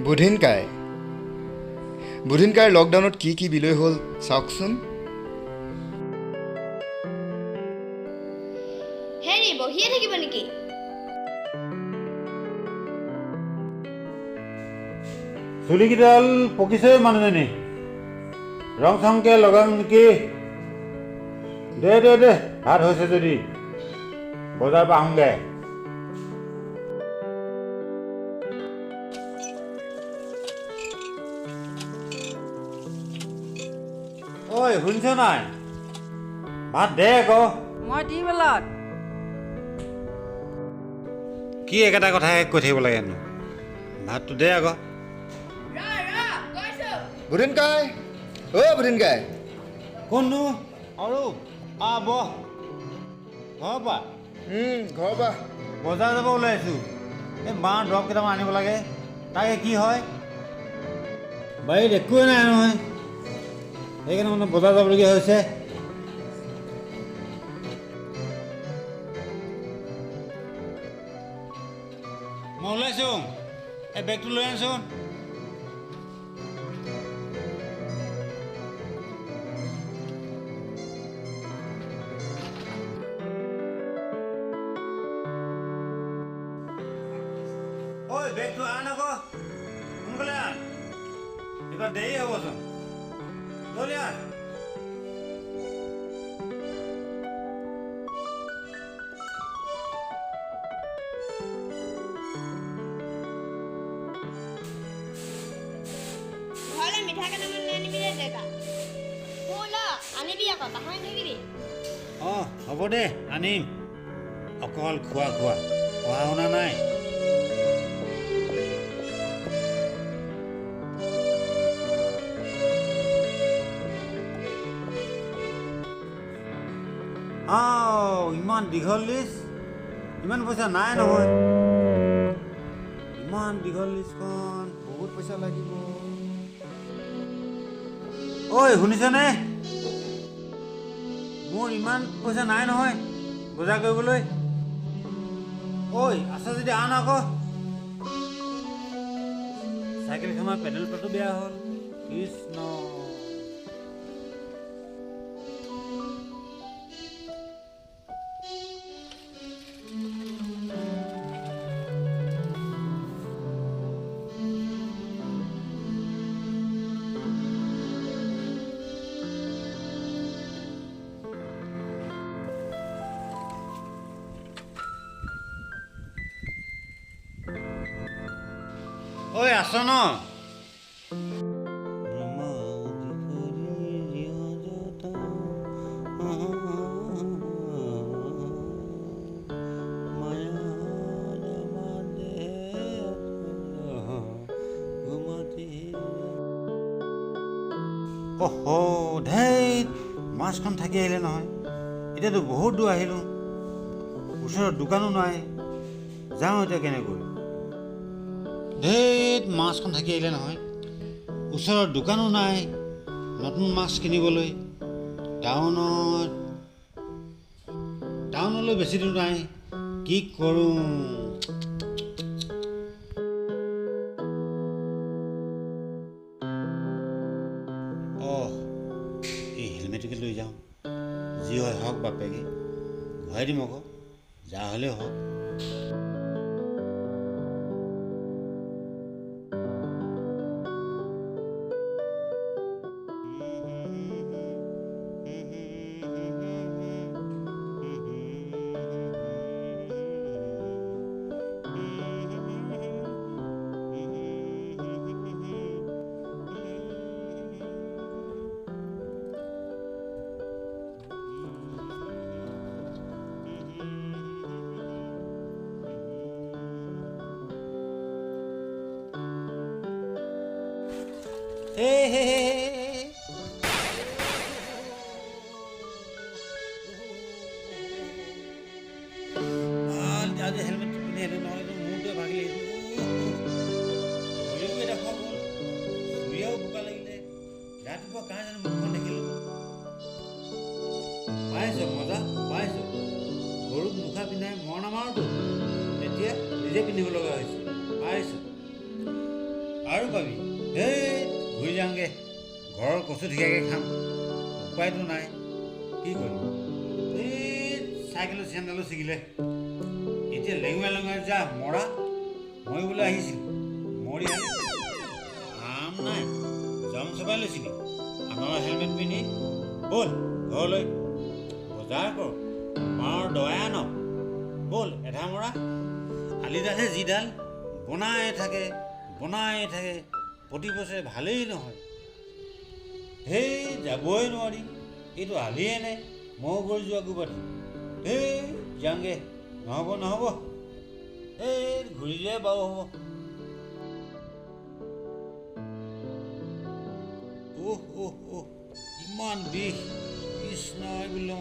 বুধিন কাই লকডাউনত কি বিলৈ হ'ল চাওকচোন। হেৰি বহিয়ে থাকিব নেকি? চুলিকেইডাল পকিছে মানুহজনী, ৰং চংকে লগাম নেকি? দে ভাত হৈছে যদি বজাৰৰ পৰা আহোঁগে। ঐ শুনিছ নাই? ভাত দে আকৌ। মই টিউবেলত। কি একেটা কথাই কৈ থাকিব লাগেনো? ভাতটো দে আকৌ। বুধিন কাই কোননো আৰু বহ ঘৰৰ পৰা ঘৰৰ পৰা বজাৰ যাব ওলাইছোঁ। এই মাৰ দৰৱ কেইটামান আনিব লাগে। তাকে কি হয় বাৰীত একোৱে নাই নহয়, সেইকাৰণে মানে বজাৰ যাবলগীয়া হৈছে। মই ওলাইছোঁ, এই বেগটো লৈ আনচোন। ঐ বেগটো আন আকৌ, সোনকালে আন, এইবাৰ দেৰি হ'বচোন। জলদি আন। ঘৰলৈ মিঠা কেইটামান লৈ আনিবি দে ডেকা। আনিবি আকৌ, পাহৰি নাথাকিবি। হ'ব দে আনিম। অকল খোৱা পঢ়া শুনা নাই। ইমান দীঘল লিষ্ট, ইমান পইচা নাই নহয়। ইমান দীঘল লিষ্টখন বহুত পইচা লাগিব। ঐ শুনিছনে? মোৰ ইমান পইচা নাই নহয় বজাৰ কৰিবলৈ। ঐ আছা যদি আন আকৌ। চাইকেলখনৰ পেডেল পাতো বেয়া হ'ল। কৃষ্ণ। ঐ আছ ন? ধেইত মাছখন থাকি আহিলে নহয়। এতিয়াতো বহুত দূৰ আহিলোঁ, ওচৰত দোকানো নাই, যাওঁ এতিয়া কেনেকৈ? ধেইত মাছখন থাকি আহিলে নহয়, ওচৰত দোকানো নাই নতুন মাছ কিনিবলৈ। টাউনলৈ বেছি দূৰ নাই, কি কৰোঁ? এই হেলমেটকে লৈ যাওঁ, যি হয় হওক বাপেকে ঘূৰাই দিম আকৌ, যা হ'লেও হওক। আজি হেলমেট পিন্ধি আহিলোঁ, নহ'লে মূৰটোৱে ভাগি লাগিছিল। এটা খোৱা গ'ল, চুৰিয়াও বোকা লাগিলে। ৰাতিপুৱা কাৰ জানো মুখখন দেখিলোঁ। পাইছোঁ মজা পাইছোঁ, গৰুক মুখা পিন্ধাই মৰ নামাৰোতো, এতিয়া নিজে পিন্ধিব লগা হৈছে। পাইছোঁ আৰু পাবি এই ঘূৰি যাওঁগৈ ঘৰৰ কচু ঠিকাকৈ খাম উপায়তো নাই কি কৰিম এই চাইকেলৰ চেণ্ডেলো ছিগিলে এতিয়া লেঙুৱাই লেঙুৱাই যা মৰা মৰিবলৈ আহিছিলোঁ মৰি আহি কাম নাই জম চপাই লৈছিলি আমাৰ হেলমেট পিন্ধি ব'ল ঘৰলৈ বজাৰ কৰ মাৰ দয়া ন ব'ল এধা মৰা আলিডালহে যিডাল বনাই থাকে প্ৰতি বছৰে ভালেই নহয় সেই যাবই নোৱাৰি এইটো আলিয়ে নে মৌ গৈ যোৱা গোবাটি এই যাওঁগৈ নহ'ব এই ঘূৰি যোৱাই বাৰু হ'ব ইমান বিষ কৃষ্ণই বোলো